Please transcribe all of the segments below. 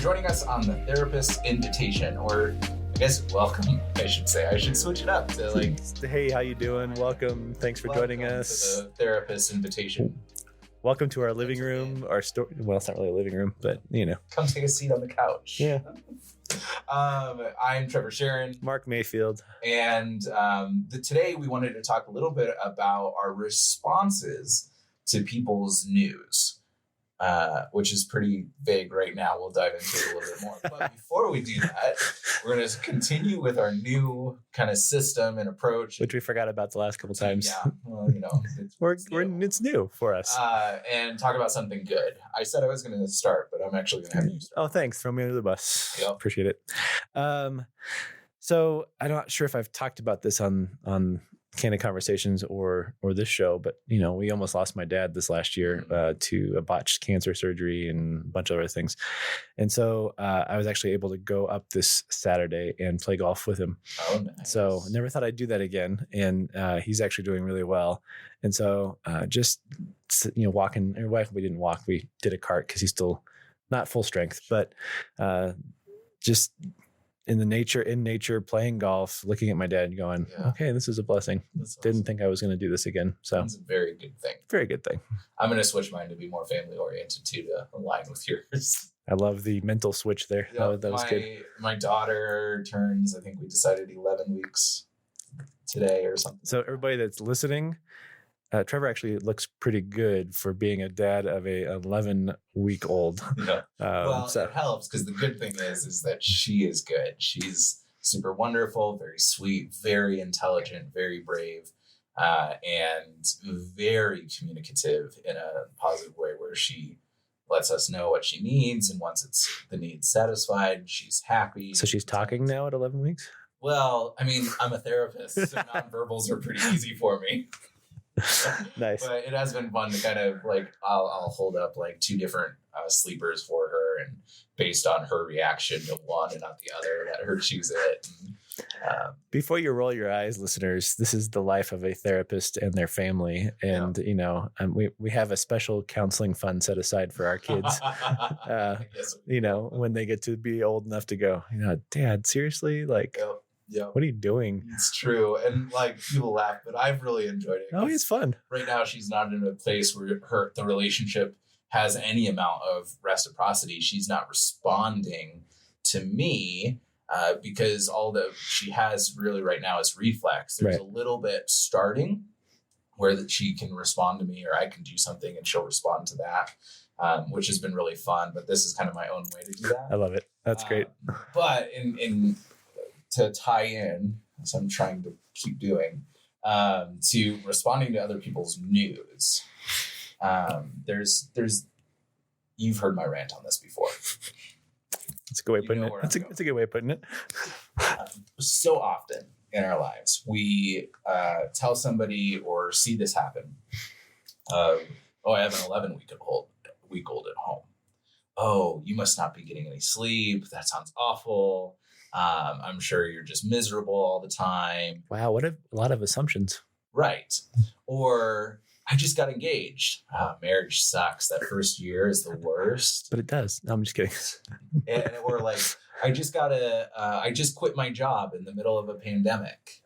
joining us on the Therapist invitation, or I guess welcome, I should say. I should switch it up to like, hey, how you doing? Welcome. Thanks for joining us. To the Therapist invitation. Welcome to our living room, our store. Well, it's not really a living room, but you know. Come take a seat on the couch. Yeah. I'm Trevor Sharon. Mark Mayfield. And today we wanted to talk a little bit about our responses to people's news, which is pretty vague right now. We'll dive into it a little bit more. But before we do that, we're going to continue with our new kind of system and approach. Which we forgot about the last couple times. Yeah, well, you know. It's new for us. And talk about something good. I said I was going to start, but I'm actually going to have you start. Oh, thanks. Throw me under the bus. Yep. Appreciate it. So I'm not sure if I've talked about this on Candid Conversations or this show, but you know, we almost lost my dad this last year to a botched cancer surgery and a bunch of other things. And so I was actually able to go up this Saturday and play golf with him. Oh, nice. So I never thought I'd do that again. And he's actually doing really well. And so just, you know, walking, we didn't walk, we did a cart because he's still not full strength, but just in nature, playing golf, looking at my dad and going, okay, this is a blessing. That's awesome. Didn't think I was going to do this again. So it's a very good thing. Very good thing. I'm going to switch mine to be more family oriented too, to align with yours. I love the mental switch there. Yeah, that was good. My daughter turns, I think we decided 11 weeks today or something. So everybody that's listening, Trevor actually looks pretty good for being a dad of a 11-week-old. Yeah. It helps because the good thing is that she is good. She's super wonderful, very sweet, very intelligent, very brave, and very communicative in a positive way where she lets us know what she needs, and once the needs satisfied, she's happy. So she's talking now at 11 weeks? Well, I mean, I'm a therapist, so nonverbals are pretty easy for me. Nice. But it has been fun to kind of like I'll hold up like two different sleepers for her, and based on her reaction to one and not the other, let her choose it. And, before you roll your eyes, listeners, this is the life of a therapist and their family, and you know, we have a special counseling fund set aside for our kids. You know, when they get to be old enough to go, you know, Dad, seriously, like. Yep. Yep. What are you doing? It's true. And like people laugh, but I've really enjoyed it. Oh, it's fun. Right now, she's not in a place where the relationship has any amount of reciprocity. She's not responding to me because all that she has really right now is reflex. There's a little bit starting where that she can respond to me, or I can do something and she'll respond to that, which has been really fun. But this is kind of my own way to do that. I love it. That's great. But to tie in, as I'm trying to keep doing, to responding to other people's news. There's you've heard my rant on this before. That's a good way of putting it. That's a good way of putting it. So often in our lives, we tell somebody or see this happen. I have an 11-week-old at home. Oh, you must not be getting any sleep. That sounds awful. I'm sure you're just miserable all the time. Wow, what a lot of assumptions. Right. Or I just got engaged. Marriage sucks. That first year is the worst. But it does. No, I'm just kidding. Or like, I just quit my job in the middle of a pandemic.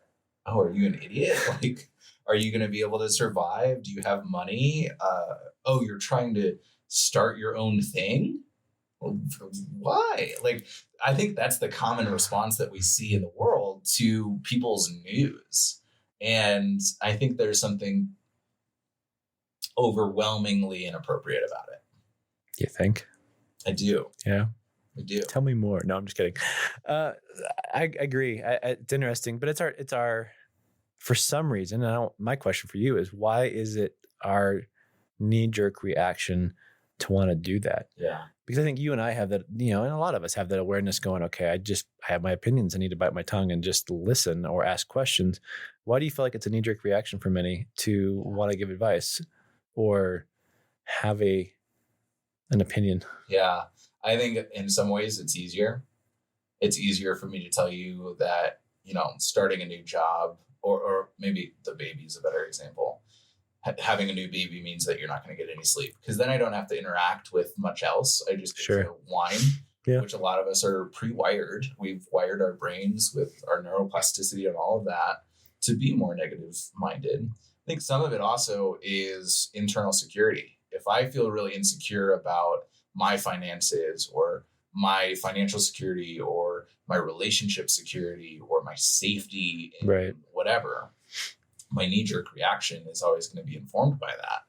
Oh, are you an idiot? Like, are you going to be able to survive? Do you have money? You're trying to start your own thing? Why? Like, I think that's the common response that we see in the world to people's news. And I think there's something overwhelmingly inappropriate about it. You think? I do. Yeah. I do. Tell me more. No, I'm just kidding. I agree. It's interesting, but it's our, for some reason, my question for you is, why is it our knee-jerk reaction to want to do that? Yeah. Because I think you and I have that, you know, and a lot of us have that awareness going, okay, I have my opinions. I need to bite my tongue and just listen or ask questions. Why do you feel like it's a knee-jerk reaction for many to want to give advice or have an opinion? Yeah. I think in some ways it's easier. It's easier for me to tell you that, you know, starting a new job or maybe the baby is a better example. Having a new baby means that you're not going to get any sleep, because then I don't have to interact with much else. I just get to whine which a lot of us are pre-wired. We've wired our brains with our neuroplasticity and all of that to be more negative minded. I think some of it also is internal security. If I feel really insecure about my finances or my financial security or my relationship security or my safety in whatever, my knee-jerk reaction is always going to be informed by that.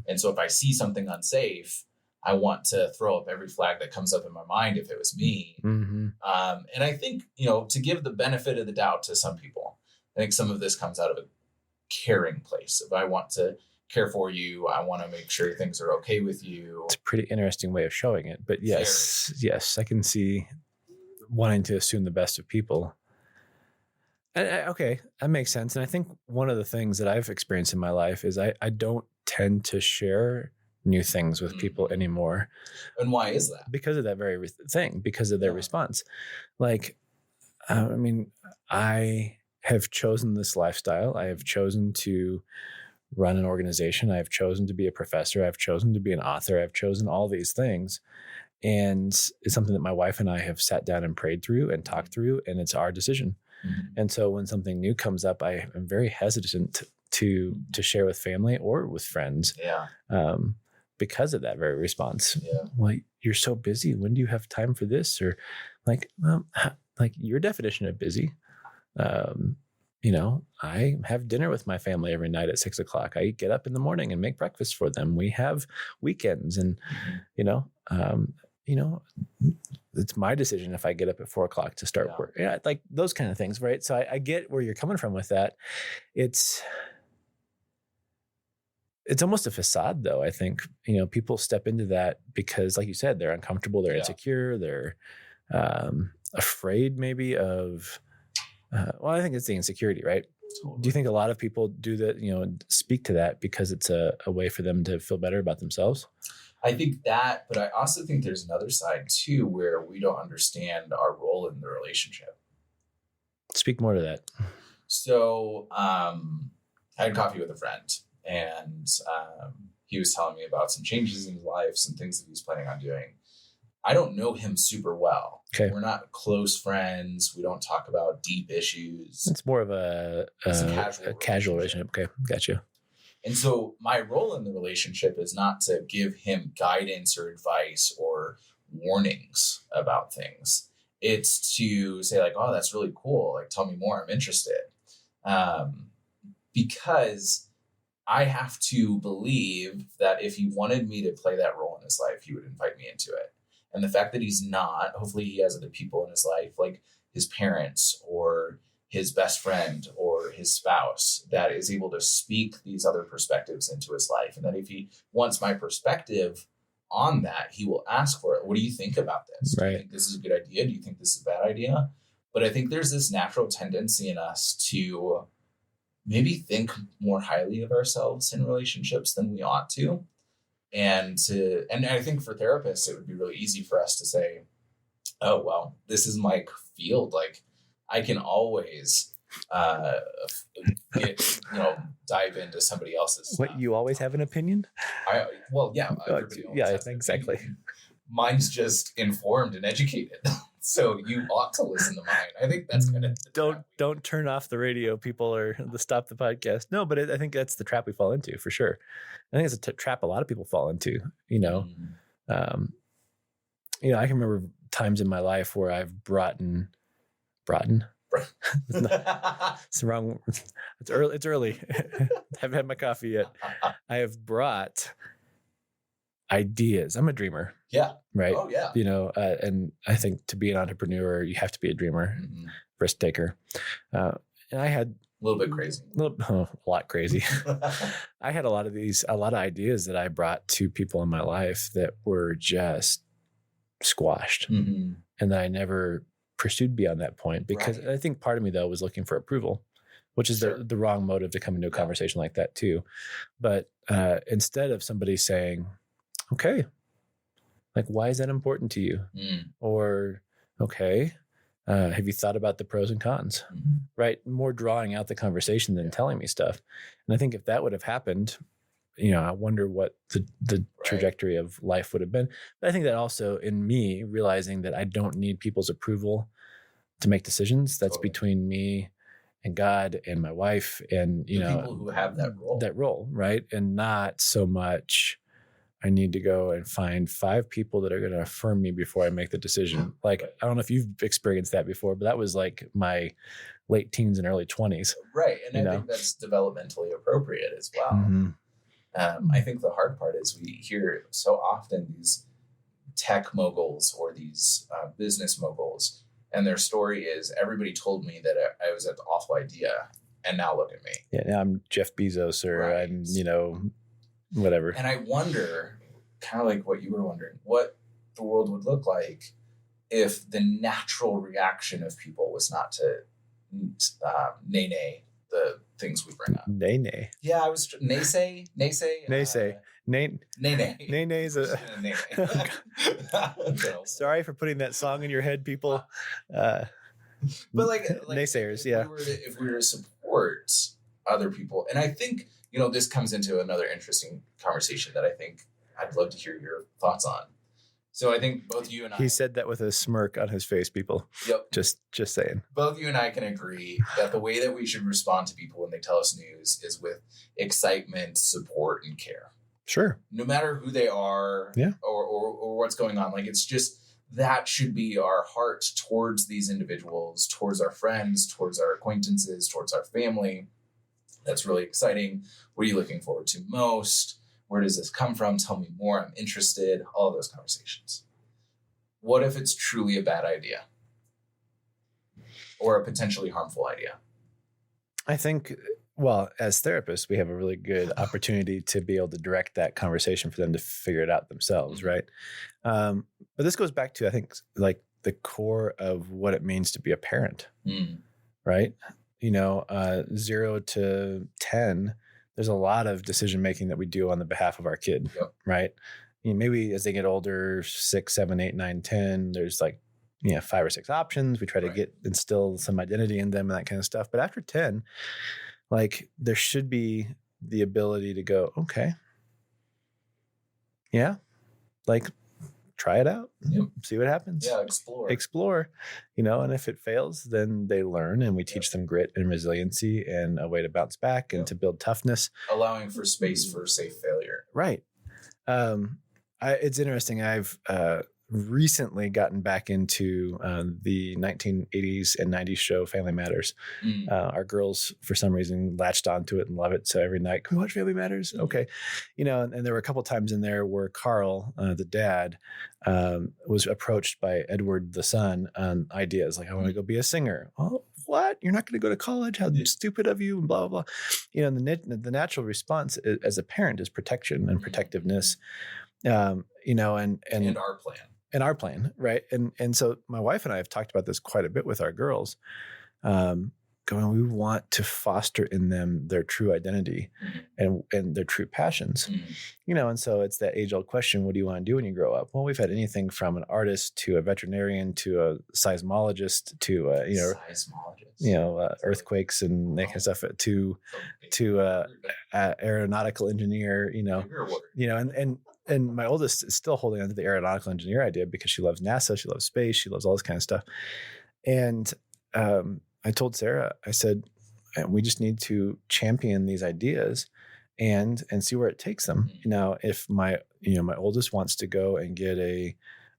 And so if I see something unsafe, I want to throw up every flag that comes up in my mind if it was me. And I think, to give the benefit of the doubt to some people, I think some of this comes out of a caring place. If I want to care for you, I want to make sure things are okay with you. It's a pretty interesting way of showing it. But yes, I can see wanting to assume the best of people. Okay, that makes sense. And I think one of the things that I've experienced in my life is I don't tend to share new things with people anymore. And why is that? Because of that very thing, because of their response. Like, I have chosen this lifestyle. I have chosen to run an organization. I have chosen to be a professor. I've chosen to be an author. I've chosen all these things. And it's something that my wife and I have sat down and prayed through and talked through, and it's our decision. And so when something new comes up, I am very hesitant to share with family or with friends. Because of that very response. Well, you're so busy. When do you have time for this? Or like your definition of busy. I have dinner with my family every night at 6:00. I get up in the morning and make breakfast for them. We have weekends, and it's my decision if I get up at 4:00 to start work. Yeah, like those kind of things, right? So I get where you're coming from with that. It's almost a facade, though. I think, people step into that because, like you said, they're uncomfortable, they're insecure, they're afraid maybe of, I think it's the insecurity, right? Totally. Do you think a lot of people do that, speak to that because it's a way for them to feel better about themselves? I think that, but I also think there's another side too, where we don't understand our role in the relationship. Speak more to that. So I had coffee with a friend, and he was telling me about some changes in his life, some things that he's planning on doing. I don't know him super well. Okay. We're not close friends. We don't talk about deep issues. It's more of a casual relationship. Okay, gotcha. And so my role in the relationship is not to give him guidance or advice or warnings about things. It's to say like, oh, that's really cool. Like, tell me more. I'm interested. Because I have to believe that if he wanted me to play that role in his life, he would invite me into it. And the fact that he's not, hopefully he has other people in his life, like his parents or his best friend or his spouse, that is able to speak these other perspectives into his life. And that if he wants my perspective on that, he will ask for it. What do you think about this? Right. Do you think this is a good idea? Do you think this is a bad idea? But I think there's this natural tendency in us to maybe think more highly of ourselves in relationships than we ought to. And I think for therapists, it would be really easy for us to say, oh, well, this is my field. Like, I can always dive into somebody else's stuff. What, you always have an opinion? Yeah, exactly. Mine's just informed and educated. So you ought to listen to mine. I think that's kind of don't turn off the radio, people, or stop the podcast. No, but I think that's the trap we fall into for sure. I think it's a trap a lot of people fall into. I can remember times in my life where I've brought in. It's wrong. It's early. It's early. Haven't had my coffee yet. I have brought ideas. I'm a dreamer. Yeah. Right. Oh yeah. And I think to be an entrepreneur, you have to be a dreamer, risk taker. And I had a little bit crazy, a lot crazy. I had a lot of ideas that I brought to people in my life that were just squashed, and that I never pursued beyond that point because I think part of me though was looking for approval, which is the wrong motive to come into a conversation like that too. But instead of somebody saying, okay, like, why is that important to you? Or, okay, have you thought about the pros and cons? Right? More drawing out the conversation than telling me stuff. And I think if that would have happened, I wonder what the trajectory of life would have been. But I think that also in me realizing that I don't need people's approval to make decisions. That's between me and God and my wife and, people who have that role, right? And not so much I need to go and find 5 people that are going to affirm me before I make the decision. Like, I don't know if you've experienced that before, but that was like my late teens and early 20s. Right. And I think that's developmentally appropriate as well. Mm-hmm. I think the hard part is we hear so often these tech moguls or these business moguls, and their story is everybody told me that I was an awful idea, and now look at me. Yeah, now I'm Jeff Bezos or I'm, whatever. And I wonder, kind of like what you were wondering, what the world would look like if the natural reaction of people was not to nay the things we bring up. Nay. Yeah, I was naysay. Nay. Sorry for putting that song in your head, people. But like naysayers, if we were to support other people, and I think this comes into another interesting conversation that I think I'd love to hear your thoughts on. So I think both you and I... He said that with a smirk on his face, people. Yep. Just saying. Both you and I can agree that the way that we should respond to people when they tell us news is with excitement, support, and care. Sure. No matter who they are or what's going on. Like, it's just, that should be our heart towards these individuals, towards our friends, towards our acquaintances, towards our family. That's really exciting. What are you looking forward to most? Where does this come from? Tell me more. I'm interested. All of those conversations. What if it's truly a bad idea? Or a potentially harmful idea? I think, well, as therapists, we have a really good opportunity to be able to direct that conversation for them to figure it out themselves, right? But this goes back to, I think, like the core of what it means to be a parent, right? 0 to 10, there's a lot of decision making that we do on the behalf of our kid, right? Maybe as they get older, 6, 7, 8, 9, 10, there's like 5 or 6 options. We try to instill some identity in them and that kind of stuff. But after 10, like there should be the ability to go, okay, yeah, like try it out, see what happens. Yeah, explore, and if it fails, then they learn and we teach them grit and resiliency and a way to bounce back and to build toughness. Allowing for space for safe failure. Right. It's interesting. I've recently gotten back into the 1980s and 90s show Family Matters. Our girls, for some reason, latched onto it and love it. So every night, can we watch Family Matters? Okay. And there were a couple times in there where Carl, the dad, was approached by Edward, the son, on ideas like, I want to go be a singer. Oh, what? You're not going to go to college? How stupid of you, and blah, blah, blah. And the natural response as a parent is protection and protectiveness. And our plan, right? And so my wife and I have talked about this quite a bit with our girls, going, we want to foster in them their true identity and their true passions, and so it's that age old question, what do you want to do when you grow up? Well, we've had anything from an artist to a veterinarian to a seismologist to earthquakes and that kind of stuff to aeronautical engineer, and my oldest is still holding on to the aeronautical engineer idea because she loves NASA, she loves space, she loves all this kind of stuff. And I told Sarah, I said, we just need to champion these ideas and see where it takes them. Now, if my oldest wants to go and get a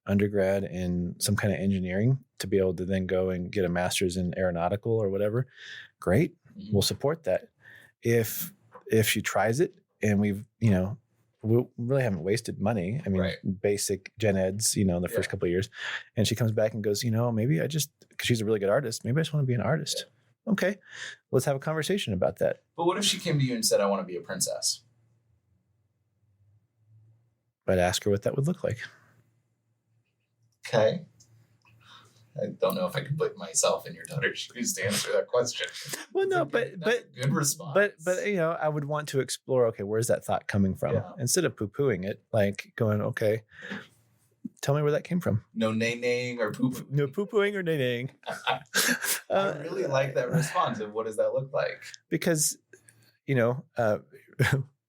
undergrad in some kind of engineering to be able to then go and get a master's in aeronautical or whatever, great. We'll support that. If she tries it and we really haven't wasted money. I mean, basic gen eds, in the first couple of years. And she comes back and goes, maybe because she's a really good artist, maybe I just want to be an artist. Yeah. Okay. Let's have a conversation about that. But what if she came to you and said, I want to be a princess? I'd ask her what that would look like. Okay. I don't know if I could put myself in your daughter's shoes to answer that question. Well, no, but a good response. But I would want to explore. Okay, where's that thought coming from? Instead of poo-pooing it, like going, okay, tell me where that came from. No nay-naying or poo-pooing. No poo-pooing or nay-naying. I really like that response. And what does that look like? Because,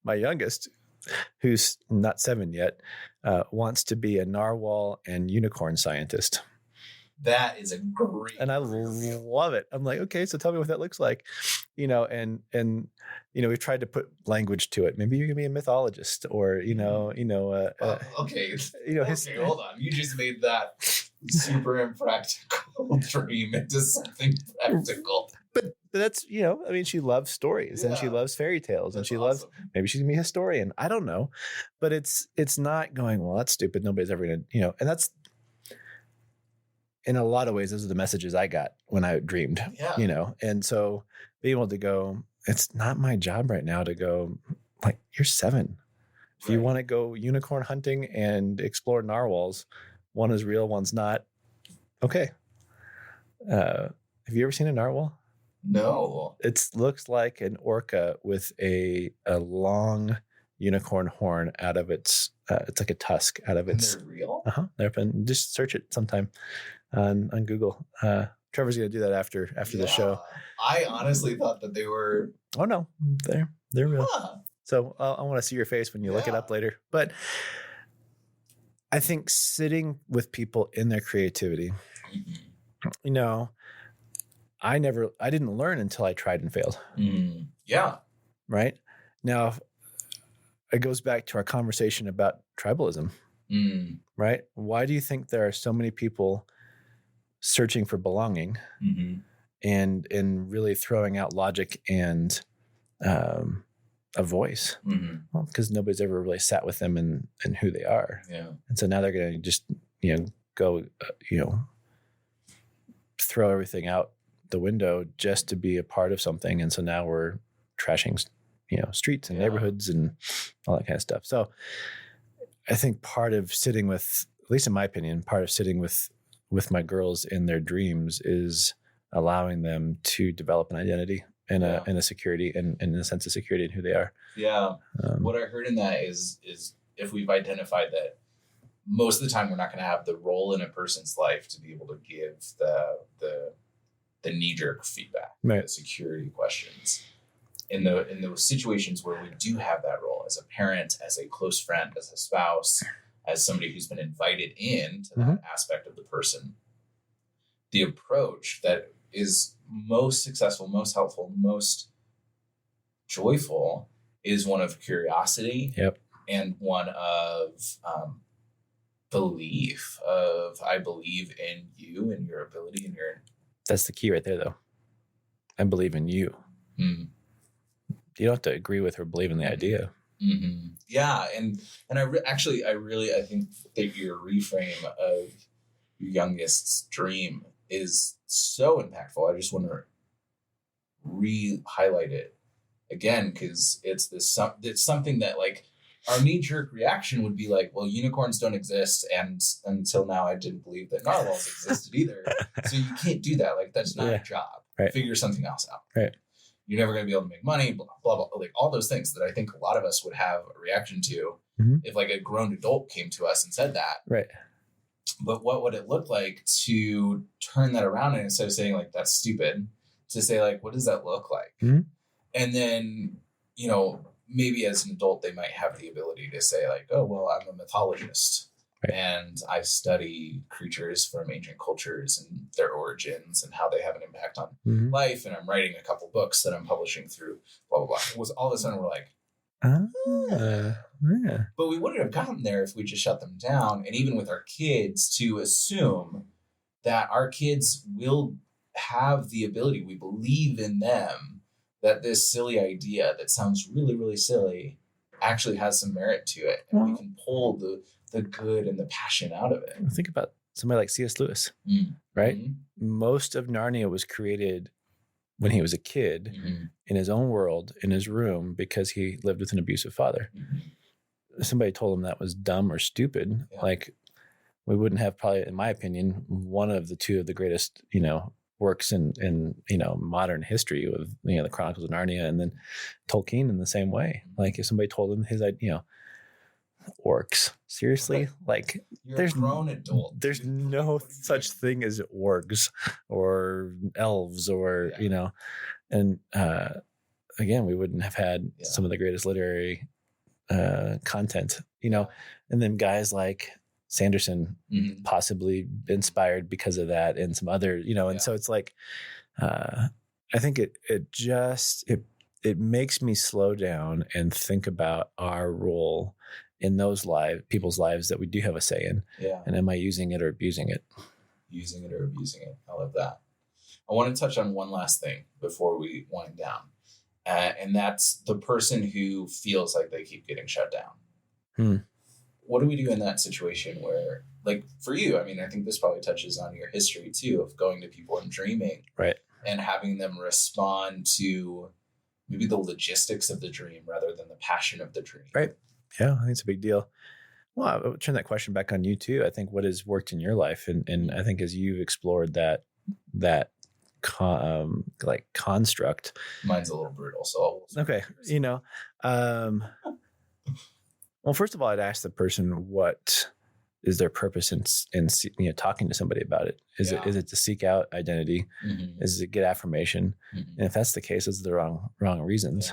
my youngest who's not 7 yet, wants to be a narwhal and unicorn scientist. That is a great, and I love it. I'm like, okay, so tell me what that looks like, and we've tried to put language to it. Maybe you can be a mythologist, or okay. Okay, hold on. You just made that super impractical dream into something practical. But that's, she loves stories and she loves fairy tales, and she loves, maybe she's gonna be a historian. I don't know, but it's not going, well, that's stupid. Nobody's ever gonna, and that's, in a lot of ways, those are the messages I got when I dreamed, and so being able to go, it's not my job right now to go, like, you're 7. If you want to go unicorn hunting and explore narwhals, one is real, one's not. Okay. Have you ever seen a narwhal? No. It looks like an orca with a long unicorn horn out of its, it's like a tusk out of its. And they're real? They're been, just search it sometime on Google. Trevor's going to do that after the show. I honestly thought that they were. Oh no, they're real. Huh. So I want to see your face when you look it up later. But I think sitting with people in their creativity, I didn't learn until I tried and failed. Yeah. Right. Now, it goes back to our conversation about tribalism, right? Why do you think there are so many people searching for belonging and really throwing out logic and a voice? Well, because nobody's ever really sat with them and who they are. Yeah. And so now they're going to just, go, throw everything out the window just to be a part of something. And so now we're trashing, streets and neighborhoods and all that kind of stuff. So I think part of sitting with, at least in my opinion, part of sitting with my girls in their dreams is allowing them to develop an identity and a security and a sense of security in who they are. Yeah. What I heard in that is if we've identified that most of the time we're not going to have the role in a person's life to be able to give the knee-jerk feedback, the security questions. In those situations where we do have that role as a parent, as a close friend, as a spouse, as somebody who's been invited in to that aspect of the person, the approach that is most successful, most helpful, most joyful is one of curiosity and one of belief of, I believe in you and your ability and your... That's the key right there, though. I believe in you. You don't have to agree with or believe in the idea. Yeah. And I think that your reframe of your youngest's dream is so impactful. I just want to re-highlight it again, because it's something that, like, our knee-jerk reaction would be like, well, unicorns don't exist, and until now I didn't believe that narwhals existed either. So you can't do that. Like, that's not your job. Figure something else out. You're never going to be able to make money, blah, blah, blah. Like, all those things that I think a lot of us would have a reaction to if, like, a grown adult came to us and said that. Right. But what would it look like to turn that around, and instead of saying, like, that's stupid, to say, like, what does that look like? And then, maybe as an adult, they might have the ability to say, like, oh, well, I'm a mythologist and I study creatures from ancient cultures and their origins and how they have an impact on life. And I'm writing a couple books that I'm publishing through blah, blah, blah. It was all of a sudden we're like, But we wouldn't have gotten there if we just shut them down. And even with our kids, to assume that our kids will have the ability, we believe in them, that this silly idea that sounds really, really silly actually has some merit to it. And we can pull the good and the passion out of it. Think about somebody like C.S. Lewis, right? Most of Narnia was created when he was a kid in his own world, in his room, because he lived with an abusive father. Somebody told him that was dumb or stupid. Like, we wouldn't have, probably, in my opinion, one of the two of the greatest, works in modern history with, the Chronicles of Narnia, and then Tolkien in the same way. Like, if somebody told him his, orcs, seriously, like, there's a grown adult. There's no such thing as orgs or elves or, and again, we wouldn't have had some of the greatest literary content, and then guys like Sanderson Mhm. possibly inspired because of that, and some other, and so it's like, I think it makes me slow down and think about our role in those people's lives that we do have a say in. Yeah. And am I using it or abusing it? Using it or abusing it. I love that. I want to touch on one last thing before we wind down. And that's the person who feels like they keep getting shut down. What do we do in that situation where, like for you, I mean, I think this probably touches on your history too, of going to people and dreaming. Right. And having them respond to maybe the logistics of the dream rather than the passion of the dream. Right. Yeah, I think it's a big deal. Well, I'll turn that question back on you too. I think what has worked in your life, and I think as you've explored that construct. Mine's a little brutal, so okay. Well, first of all, I'd ask the person what is their purpose in talking to somebody about it. Is it to seek out identity? Mm-hmm. Is it to get affirmation? Mm-hmm. And if that's the case, those are the wrong reasons.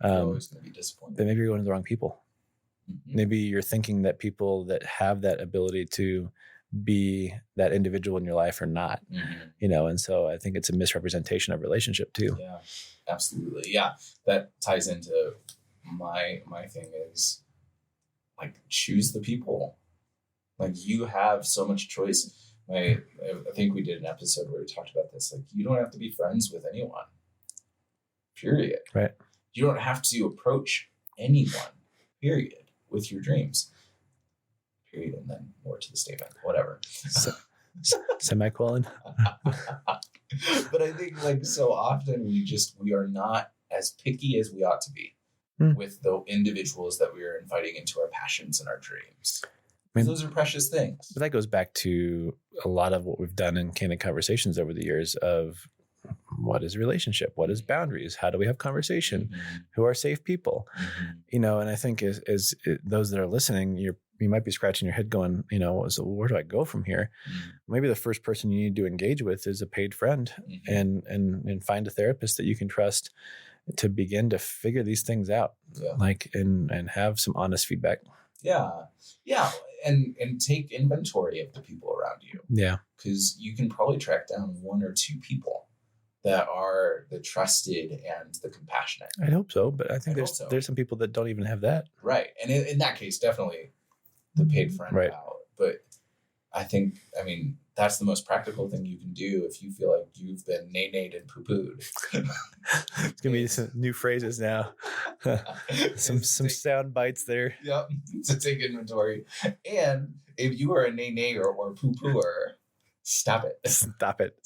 You're always going to be disappointed. Then maybe you're going to the wrong people. Mm-hmm. Maybe you're thinking that people that have that ability to be that individual in your life are not. Mm-hmm. And so I think it's a misrepresentation of relationship too. Yeah, absolutely. Yeah, that ties into my thing is like choose the people. Like you have so much choice. I think we did an episode where we talked about this. Like you don't have to be friends with anyone. Period. Right. You don't have to approach anyone. Period. With your dreams. Period. And then more to the statement. Whatever. Semicolon. But I think like so often we are not as picky as we ought to be with the individuals that we are inviting into our passions and our dreams. I mean, those are precious things. But that goes back to a lot of what we've done in Candid Conversations over the years of what is a relationship? What is boundaries? How do we have conversation? Mm-hmm. Who are safe people? Mm-hmm. And I think as those that are listening, you might be scratching your head going, so where do I go from here? Mm-hmm. Maybe the first person you need to engage with is a paid friend and find a therapist that you can trust to begin to figure these things out, and have some honest feedback. Yeah. And take inventory of the people around you. Yeah. Because you can probably track down one or two people that are the trusted and the compassionate. I hope so, but I think there's some people that don't even have that. Right. And in that case, definitely the paid friend route. But I think, that's the most practical thing you can do if you feel like you've been nay-nayed and poo-pooed. It's going to be some new phrases now. some sound bites there. Yep. To take inventory. And if you are a nay-nay or poo-pooer, stop it. Stop it.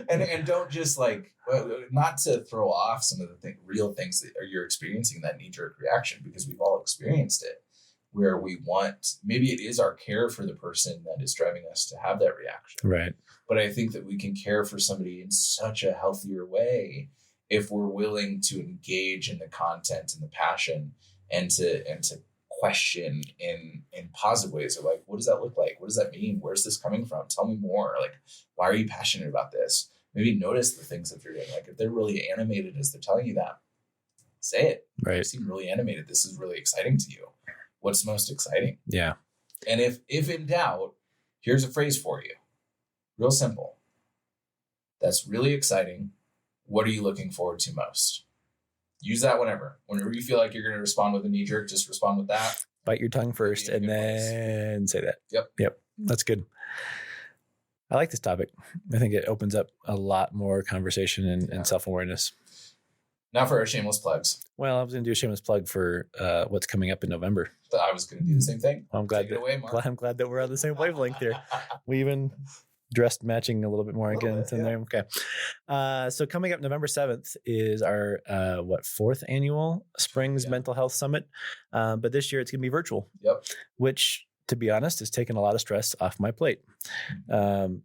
And don't just not to throw off some of the real things that you're experiencing, that knee-jerk reaction, because we've all experienced it. Where we want, maybe it is our care for the person that is driving us to have that reaction. Right. But I think that we can care for somebody in such a healthier way if we're willing to engage in the content and the passion and to question in positive ways of what does that look like? What does that mean? Where's this coming from? Tell me more. Why are you passionate about this? Maybe notice the things that they're doing. If they're really animated as they're telling you that, say it. Right. You seem really animated. This is really exciting to you. What's most exciting? Yeah. And if in doubt, here's a phrase for you. Real simple. That's really exciting. What are you looking forward to most? Use that whenever you feel like you're going to respond with a knee jerk, just respond with that. Bite your tongue first and then say that. Yep. That's good. I like this topic. I think it opens up a lot more conversation and self-awareness. Now for our shameless plugs. Well, I was going to do a shameless plug for what's coming up in November. I was going to do the same thing. Well, I'm glad that we're on the same wavelength here. We even dressed matching a little bit more again. There. Okay. So coming up November 7th is our fourth annual Springs Mental Health Summit. But this year it's going to be virtual. Yep. Which, to be honest, has taken a lot of stress off my plate.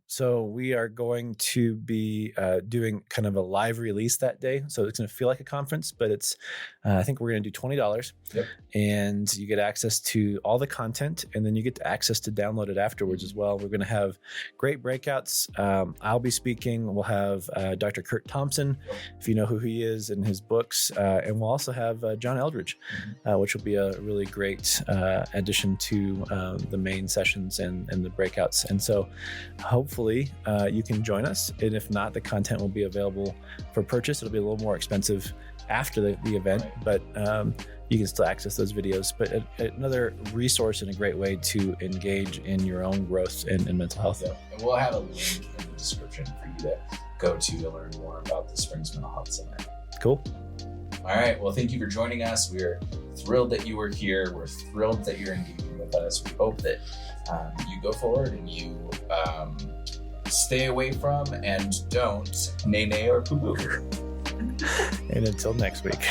So we are going to be doing kind of a live release that day. So it's going to feel like a conference, but it's I think we're going to do $20. Yep. And you get access to all the content, and then you get access to download it afterwards as well. We're going to have great breakouts. I'll be speaking. We'll have Dr. Kurt Thompson, if you know who he is, and his books. And we'll also have John Eldridge, which will be a really great addition to the main sessions and the breakouts. And so hopefully you can join us. And if not, the content will be available for purchase. It'll be a little more expensive after the event, but you can still access those videos. But another resource and a great way to engage in your own growth and mental health. Yeah. And we'll have a link in the description for you to go to learn more about the Springs Mental Health Summit. Cool. All right. Well, thank you for joining us. We're thrilled that you were here. We're thrilled that you're engaging with us. We hope that you go forward and you stay away from and don't nay or poo-poo. And until next week.